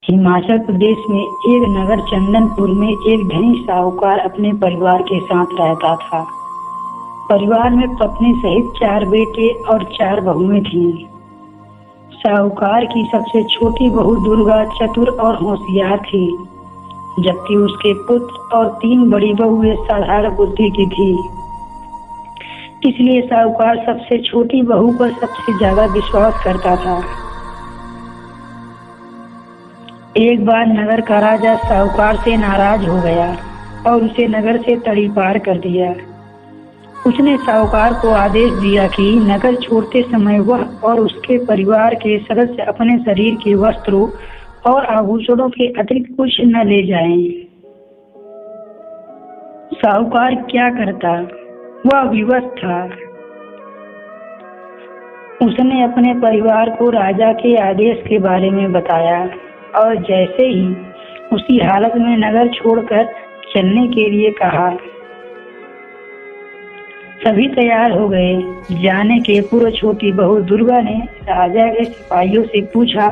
हिमाचल प्रदेश में एक नगर चंदनपुर में एक धनी साहूकार अपने परिवार के साथ रहता था। परिवार में पत्नी सहित 4 बेटे और 4 बहुएं थीं। साहूकार की सबसे छोटी बहू दुर्गा चतुर और होशियार थी, जबकि उसके पुत्र और 3 बड़ी बहुएं साधारण बुद्धि की थी। इसलिए साहूकार सबसे छोटी बहू पर सबसे ज्यादा विश्वास करता था। एक बार नगर का राजा साहूकार से नाराज हो गया और उसे नगर से तड़ीपार कर दिया। उसने साहूकार को आदेश दिया कि नगर छोड़ते समय वह और उसके परिवार के सदस्य अपने शरीर के वस्त्रों और आभूषणों के अतिरिक्त कुछ न ले जाएं। साहूकार क्या करता, वह विवश था। उसने अपने परिवार को राजा के आदेश के बारे में बताया और जैसे ही उसी हालत में नगर छोड़कर चलने के लिए कहा। सभी तैयार हो गए। जाने के पूर्व छोटी बहू दुर्गा ने राजा के सिपाहियों से पूछा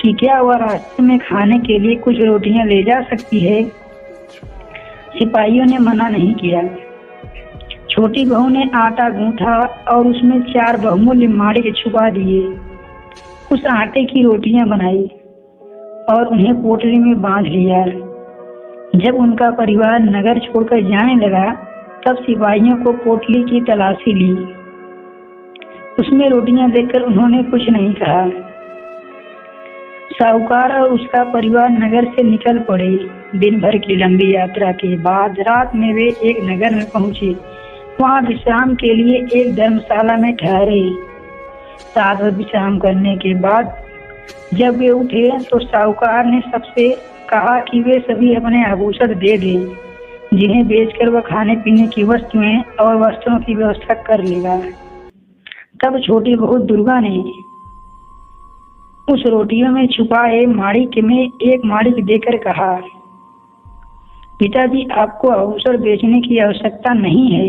कि क्या वह रास्ते में खाने के लिए कुछ रोटियां ले जा सकती है। सिपाहियों ने मना नहीं किया। छोटी बहू ने आटा गूंथा और उसमें 4 बहुमूल्य माणिक छुपा दिए। उस आटे की रोटियां बनाई और उन्हें पोटली में बांध लिया। जब उनका परिवार नगर छोड़कर जाने लगा, तब सिपाहियों को पोटली की तलाशी ली। उसमें रोटियां देखकर उन्होंने कुछ नहीं कहा। साहूकार और उसका परिवार नगर से निकल पड़े। दिन भर की लंबी यात्रा के बाद रात में वे एक नगर में पहुंचे। वहां विश्राम के लिए एक धर्मशाला में ठहरे। रात भर विश्राम करने के बाद जब वे उठे तो साहूकार ने सबसे कहा कि वे सभी अपने आभूषण दे दें, जिन्हें बेचकर वह खाने पीने की वस्तुएं और वस्त्रों की व्यवस्था कर लेगा। तब छोटी बहू दुर्गा ने उस रोटियों में छुपाए माणिक में एक माणिक देकर कहा, पिताजी, आपको आभूषण बेचने की आवश्यकता नहीं है।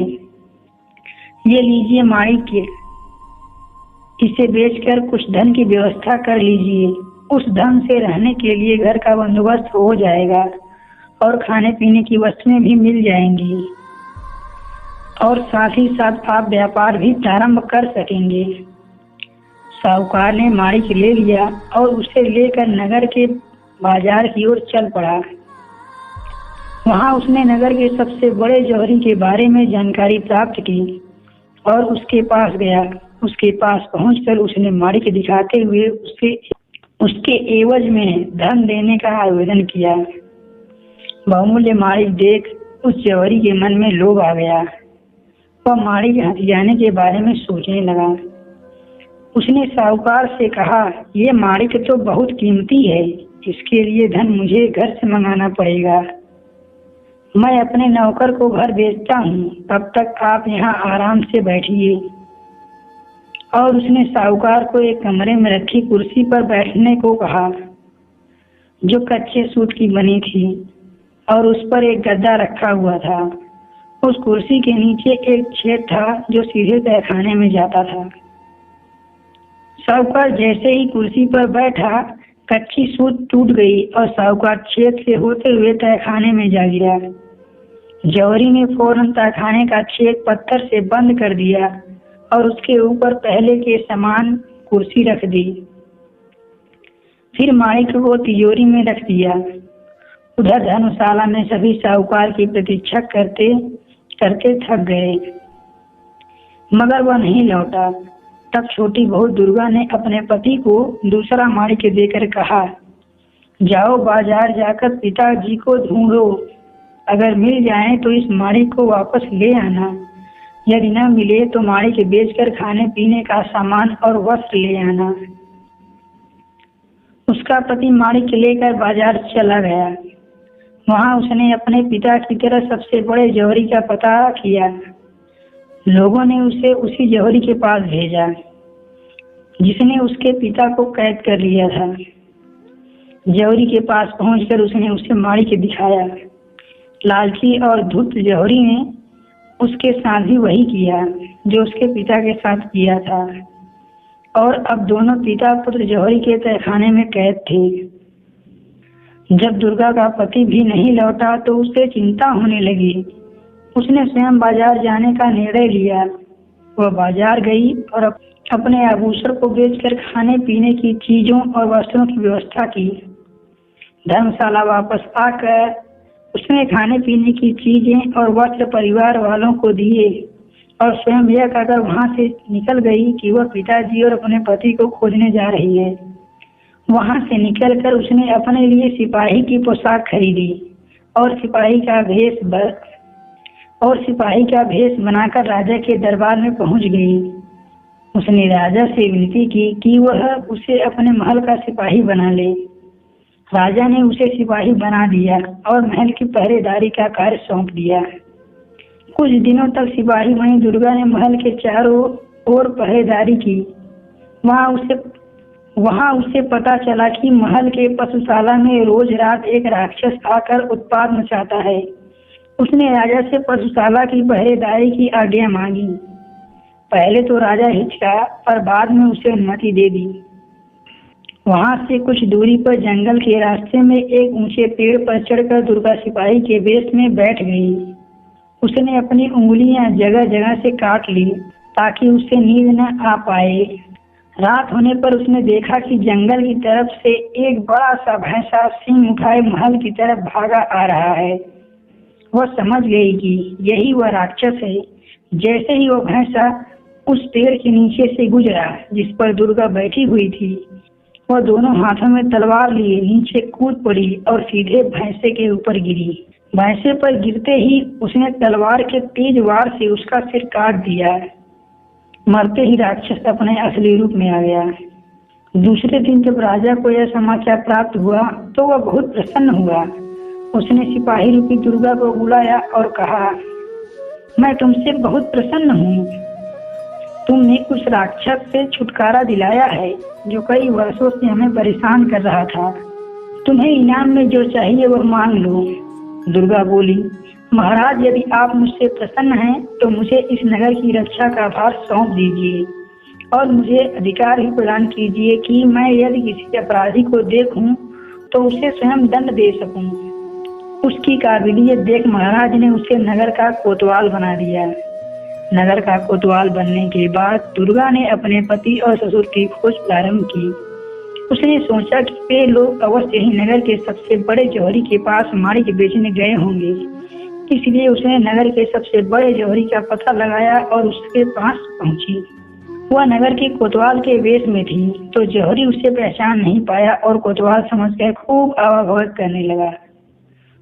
ये लीजिए माणिक, इसे बेचकर कुछ धन की व्यवस्था कर लीजिए। उस धन से रहने के लिए घर का बंदोबस्त हो जाएगा और खाने पीने की वस्तुएं भी मिल जाएंगी और साथ ही साथ आप व्यापार भी प्रारंभ कर सकेंगे। साहूकार ने माणिक ले लिया और उसे लेकर नगर के बाजार की ओर चल पड़ा। वहां उसने नगर के सबसे बड़े जौहरी के बारे में जानकारी प्राप्त की और उसके पास गया। उसके पास पहुंचकर उसने माणिक दिखाते हुए उसके एवज में धन देने का आवेदन किया। बहुमूल्य माणिक देख उस जौहरी के मन में लोभ आ गया। वह माणिक हथियाने के बारे में सोचने लगा। उसने साहूकार से कहा, यह माणिक तो बहुत कीमती है, इसके लिए धन मुझे घर से मंगाना पड़ेगा। मैं अपने नौकर को घर भेजता हूँ, तब तक आप यहाँ आराम से बैठिए। और उसने साहूकार को एक कमरे में रखी कुर्सी पर बैठने को कहा, जो कच्चे सूत की बनी थी और उस पर एक गद्दा रखा हुआ था। उस कुर्सी के नीचे एक छेद था जो सीधे तहखाने में जाता था। साहूकार जैसे ही कुर्सी पर बैठा, कच्ची सूत टूट गई और साहूकार छेद से होते हुए तहखाने में जा गिरा। जौहरी ने फौरन तहखाने का छेद पत्थर से बंद कर दिया और उसके ऊपर पहले के समान कुर्सी रख दी। फिर माणिक को तिजोरी में रख दिया। उधर धर्मशाला में सभी साहूकार की प्रतीक्षा करते करते थक गए, मगर वह नहीं लौटा। तब छोटी बहू दुर्गा ने अपने पति को दूसरा माणिक देकर कहा, जाओ बाजार जाकर पिताजी को ढूंढो। अगर मिल जाए तो इस माणिक को वापस ले आना। यदि न मिले तो माणिक बेचकर खाने पीने का सामान और वस्त्र ले आना। उसका पति माणिक लेकर बाजार चला गया। वहां उसने अपने पिता की तरह सबसे बड़े जौहरी का पता किया। लोगों ने उसे उसी जौहरी के पास भेजा जिसने उसके पिता को कैद कर लिया था। जौहरी के पास पहुंचकर उसने उसे माणिक दिखाया। लालची और धूर्त जौहरी ने उसके साथ भी वही किया जो उसके पिता के साथ किया था और अब दोनों पिता पुत्र जौहरी के तहखाने में कैद थे। जब दुर्गा का पति भी नहीं लौटा तो उसे चिंता होने लगी। उसने स्वयं बाजार जाने का निर्णय लिया। वह बाजार गई और अपने आभूषण को बेचकर खाने पीने की चीजों और वस्त्रों की व्यवस्था की। धर्मशाला वापस आकर उसने खाने पीने की चीजें और वस्त्र परिवार वालों को दिए और स्वयं यह कहकर वहां से निकल गई कि वह पिताजी और अपने पति को खोजने जा रही है। वहां से निकलकर उसने अपने लिए सिपाही की पोशाक खरीदी और सिपाही का भेष बनाकर राजा के दरबार में पहुंच गई। उसने राजा से विनती की कि वह उसे अपने महल का सिपाही बना ले। राजा ने उसे सिपाही बना दिया और महल की पहरेदारी का कार्य सौंप दिया। कुछ दिनों तक सिपाही मणि दुर्गा ने महल के चारों ओर पहरेदारी की। वहां उसे पता चला कि महल के पशुशाला में रोज रात एक राक्षस आकर उत्पात मचाता है। उसने राजा से पशुशाला की पहरेदारी की आज्ञा मांगी। पहले तो राजा हिचका पर बाद में उसे अनुमति दे दी। वहां से कुछ दूरी पर जंगल के रास्ते में एक ऊंचे पेड़ पर चढ़कर दुर्गा सिपाही के वेश में बैठ गई। उसने अपनी उंगलियां जगह जगह से काट ली ताकि उसे नींद न आ पाए। रात होने पर उसने देखा कि जंगल की तरफ से एक बड़ा सा भैंसा सींग उठाए महल की तरफ भागा आ रहा है। वह समझ गई कि यही वह राक्षस है। जैसे ही वह भैंसा उस पेड़ के नीचे से गुजरा जिस पर दुर्गा बैठी हुई थी, वह दोनों हाथों में तलवार लिए नीचे कूद पड़ी और सीधे भैंसे के ऊपर गिरी। भैंसे पर गिरते ही उसने तलवार के तेज वार से उसका सिर काट दिया। मरते ही राक्षस अपने असली रूप में आ गया। दूसरे दिन जब राजा को यह समाचार प्राप्त हुआ तो वह बहुत प्रसन्न हुआ। उसने सिपाही रूपी दुर्गा को बुलाया और कहा, मैं तुमसे बहुत प्रसन्न हूँ। तुमने उस राक्षस से छुटकारा दिलाया है जो कई वर्षों से हमें परेशान कर रहा था। तुम्हें इनाम में जो चाहिए वह मांग लो। दुर्गा बोली, महाराज, यदि आप मुझसे प्रसन्न हैं तो मुझे इस नगर की रक्षा का भार सौंप दीजिए और मुझे अधिकार ही प्रदान कीजिए कि मैं यदि किसी अपराधी को देखूं तो उसे स्वयं दंड दे सकूं। उसकी काबिलियत देख महाराज ने उसे नगर का कोतवाल बना दिया। नगर का कोतवाल बनने के बाद दुर्गा ने अपने पति और ससुर की खोज प्रारंभ की। उसने सोचा कि वे लोग अवश्य ही नगर के सबसे बड़े जौहरी के पास माणिक बेचने गए होंगे। इसलिए उसने नगर के सबसे बड़े जौहरी का पता लगाया और उसके पास पहुंची। वह नगर के कोतवाल के वेश में थी तो जौहरी उसे पहचान नहीं पाया और कोतवाल समझकर खूब आवाभगत करने लगा।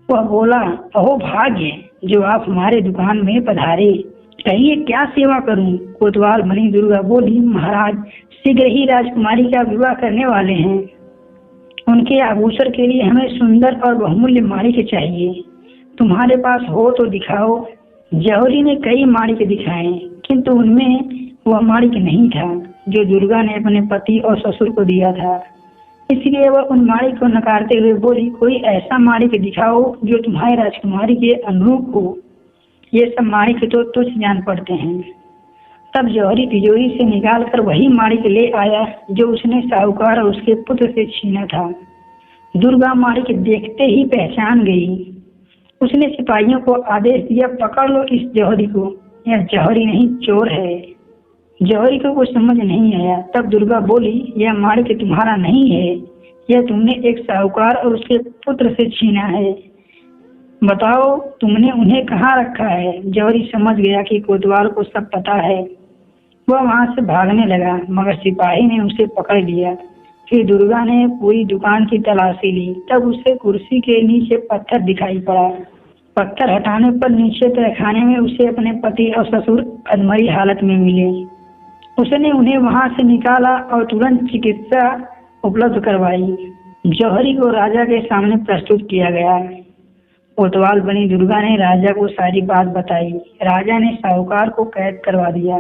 वह बोला, अहो भाग्य जो आप हमारे दुकान में पधारे, कहिए क्या सेवा करूं? कोतवाल मणि दुर्गा बोली, महाराज, शीघ्र ही राजकुमारी का विवाह करने वाले हैं। उनके आभूषण के लिए हमें सुंदर और बहुमूल्य माणिक चाहिए। तुम्हारे पास हो तो दिखाओ। जौहरी ने कई माणिक दिखाए किंतु उनमें वह माणिक नहीं था जो दुर्गा ने अपने पति और ससुर को दिया था। इसलिए वह उन माणिक को नकारते हुए बोली, कोई ऐसा माणिक दिखाओ जो तुम्हारी राजकुमारी के अनुरूप हो। ये सब माणिक तो तुच्छ जान पड़ते हैं। तब जौहरी तिजोरी से निकालकर वही माणिक ले आया जो उसने साहूकार और उसके पुत्र से छीना था। दुर्गा माणिक देखते ही पहचान गई। उसने सिपाहियों को आदेश दिया, पकड़ लो इस जौहरी को, यह जौहरी नहीं चोर है। जौहरी को कुछ समझ नहीं आया। तब दुर्गा बोली, यह माणिक तुम्हारा नहीं है, यह तुमने एक साहूकार और उसके पुत्र से छीना है। बताओ तुमने उन्हें कहाँ रखा है? जौहरी समझ गया कि कोतवाल को सब पता है। वह वहां से भागने लगा मगर सिपाही ने उसे पकड़ लिया। फिर दुर्गा ने पूरी दुकान की तलाशी ली। तब उसे कुर्सी के नीचे पत्थर दिखाई पड़ा। पत्थर हटाने पर नीचे तहखाने में उसे अपने पति और ससुर अधमरी हालत में मिले। उसने उन्हें वहां से निकाला और तुरंत चिकित्सा उपलब्ध करवाई। जौहरी को राजा के सामने प्रस्तुत किया गया। कोतवाल बनी दुर्गा ने राजा को सारी बात बताई। राजा ने साहूकार को कैद करवा दिया।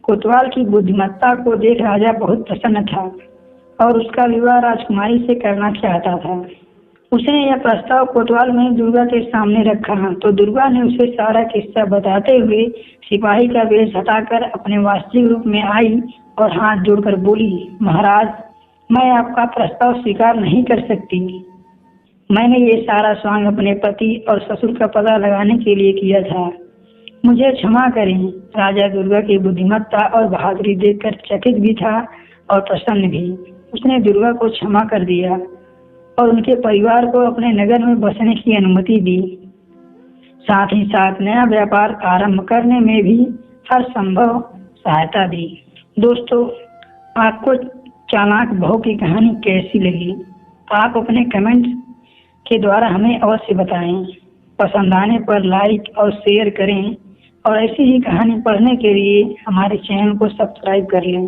कोतवाल की बुद्धिमत्ता को देख राजा बहुत प्रसन्न था और उसका विवाह राजकुमारी से करना चाहता था। उसने यह प्रस्ताव कोतवाल में दुर्गा के सामने रखा तो दुर्गा ने उसे सारा किस्सा बताते हुए सिपाही का वेश हटाकर अपने वास्तविक रूप में आई और हाथ जोड़कर बोली, महाराज, मैं आपका प्रस्ताव स्वीकार नहीं कर सकती। मैंने ये सारा स्वांग अपने पति और ससुर का पता लगाने के लिए किया था। मुझे क्षमा करें। राजा दुर्गा की बुद्धिमत्ता और बहादुरी देखकर चकित भी था और प्रसन्न भी। उसने दुर्गा को क्षमा कर दिया और उनके परिवार को अपने नगर में बसने की अनुमति दी। साथ ही साथ नया व्यापार आरंभ करने में भी हर संभव सहायता दी। दोस्तों, आपको चालाक बहू की कहानी कैसी लगी? आप अपने कमेंट के द्वारा हमें अवश्य बताएं। पसंद आने पर लाइक और शेयर करें और ऐसी ही कहानी पढ़ने के लिए हमारे चैनल को सब्सक्राइब कर लें।